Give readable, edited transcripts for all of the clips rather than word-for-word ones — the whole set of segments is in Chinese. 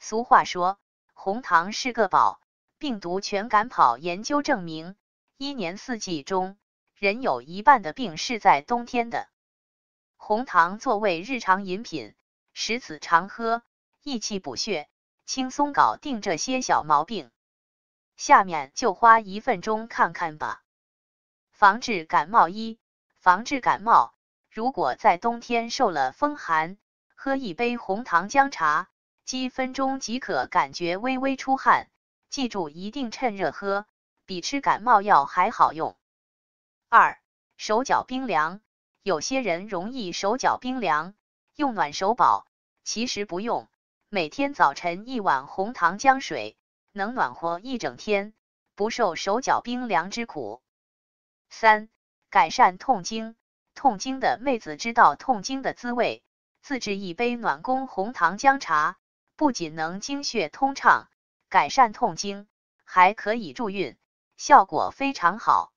俗话说，红糖是个宝，病毒全赶跑。研究证明，一年四季中，人有一半的病是在冬天的。红糖作为日常饮品，食子常喝，益气补血，轻松搞定这些小毛病。下面就花1分钟看看吧。防治感冒一，防治感冒，如果在冬天受了风寒，喝一杯红糖姜茶，几分钟即可感觉微微出汗。记住一定趁热喝，比吃感冒药还好用。2. 手脚冰凉，有些人容易手脚冰凉，用暖手宝，其实不用，每天早晨1碗红糖姜水，能暖和一整天，不受手脚冰凉之苦。3. 改善痛经，痛经的妹子知道痛经的滋味，自制一杯暖宫红糖姜茶，不仅能经血通畅，改善痛经，还可以助孕，效果非常好。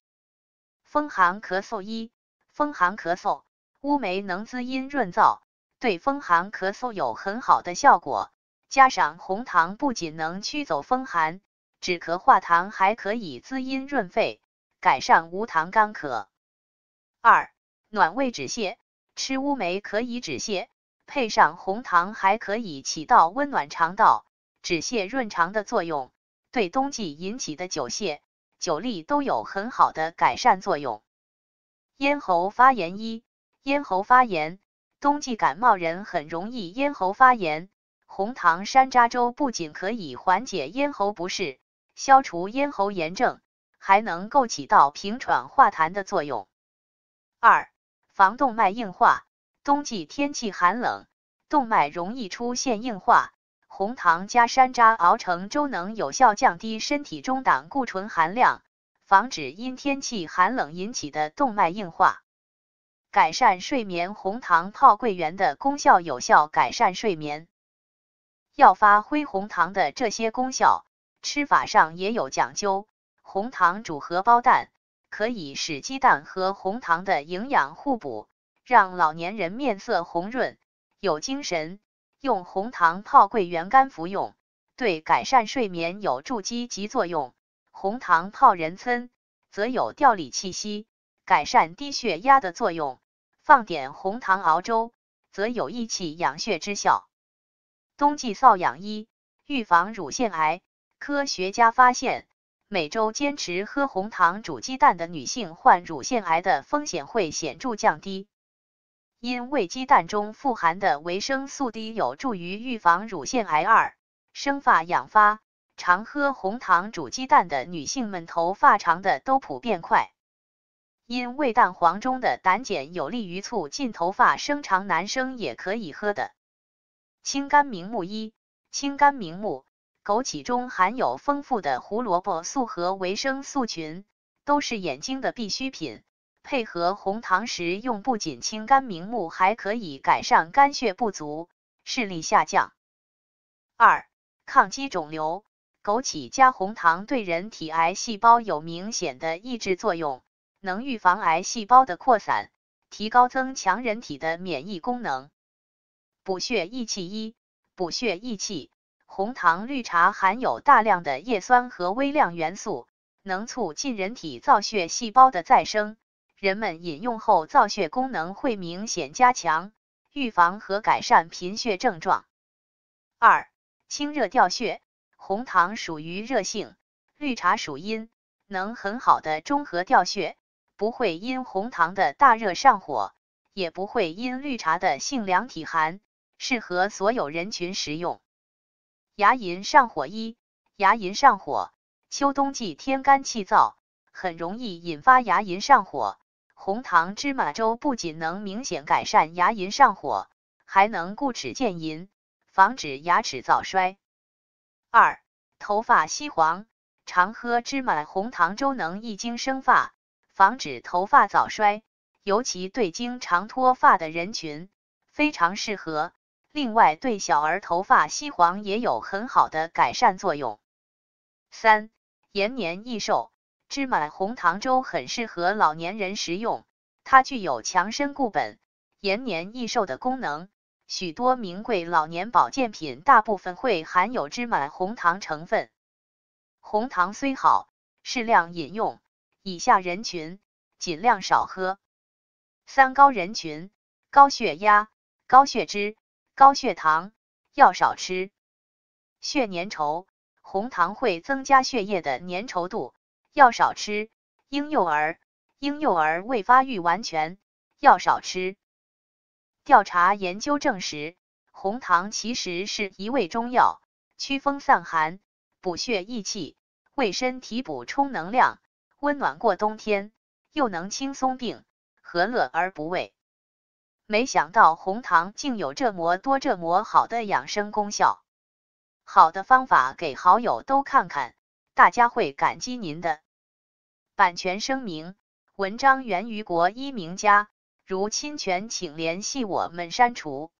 风寒咳嗽一，风寒咳嗽，乌梅能滋阴润燥，对风寒咳嗽有很好的效果，加上红糖不仅能驱走风寒，止咳化痰，还可以滋阴润肺，改善无糖干咳。2. 暖胃止泻，吃乌梅可以止泻，配上红糖还可以起到温暖肠道、止泻润肠的作用，对冬季引起的久泻、久痢都有很好的改善作用。咽喉发炎一，咽喉发炎，冬季感冒人很容易咽喉发炎，红糖山楂粥不仅可以缓解咽喉不适，消除咽喉炎症，还能够起到平喘化痰的作用。2. 防动脉硬化，冬季天气寒冷，动脉容易出现硬化，红糖加山楂熬成粥能有效降低身体中胆固醇含量，防止因天气寒冷引起的动脉硬化。改善睡眠，红糖泡桂圆的功效有效改善睡眠。要发挥红糖的这些功效，吃法上也有讲究。红糖煮荷包蛋，可以使鸡蛋和红糖的营养互补，让老年人面色红润，有精神。用红糖泡桂圆干服用，对改善睡眠有助积极作用。红糖泡人参，则有调理气息、改善低血压的作用。放点红糖熬粥，则有益气养血之效。冬季瘙痒一，预防乳腺癌。科学家发现，每周坚持喝红糖煮鸡蛋的女性患乳腺癌的风险会显著降低。因为鸡蛋中富含的维生素 D 有助于预防乳腺癌。2. 生发养发，常喝红糖煮鸡蛋的女性们头发长的都普遍快。因为蛋黄中的胆碱有利于促进头发生长，男生也可以喝的。清肝明目一，清肝明目，枸杞中含有丰富的胡萝卜素和维生素群，都是眼睛的必需品。配合红糖食用，不仅清肝明目，还可以改善肝血不足、视力下降。2. 抗击肿瘤，枸杞加红糖对人体癌细胞有明显的抑制作用，能预防癌细胞的扩散，提高增强人体的免疫功能。补血益气一，补血益气，红糖绿茶含有大量的叶酸和微量元素，能促进人体造血细胞的再生。人们饮用后造血功能会明显加强，预防和改善贫血症状。2. 清热调血，红糖属于热性，绿茶属阴，能很好的中和调血，不会因红糖的大热上火，也不会因绿茶的性凉体寒，适合所有人群食用。牙龈上火一，牙龈上火，秋冬季天干气燥，很容易引发牙龈上火。红糖芝麻粥不仅能明显改善牙龈上火，还能固齿健龈，防止牙齿早衰。2. 头发稀黄，常喝芝麻红糖粥能益精生发，防止头发早衰，尤其对经常脱发的人群非常适合。另外，对小儿头发稀黄也有很好的改善作用。3. 延年益寿，芝麻红糖粥很适合老年人食用，它具有强身固本、延年益寿的功能，许多名贵老年保健品大部分会含有芝麻红糖成分。红糖虽好，适量饮用，以下人群尽量少喝。三高人群：高血压、高血脂、高血糖，要少吃。血粘稠，红糖会增加血液的粘稠度，要少吃。婴幼儿未发育完全，要少吃。调查研究证实，红糖其实是一味中药，祛风散寒、补血益气，为身体补充能量，温暖过冬天，又能轻松病，何乐而不为？没想到红糖竟有这么好的养生功效。好的方法给好友都看看，大家会感激您的。版权声明：文章源于国医名家，如侵权请联系我们删除。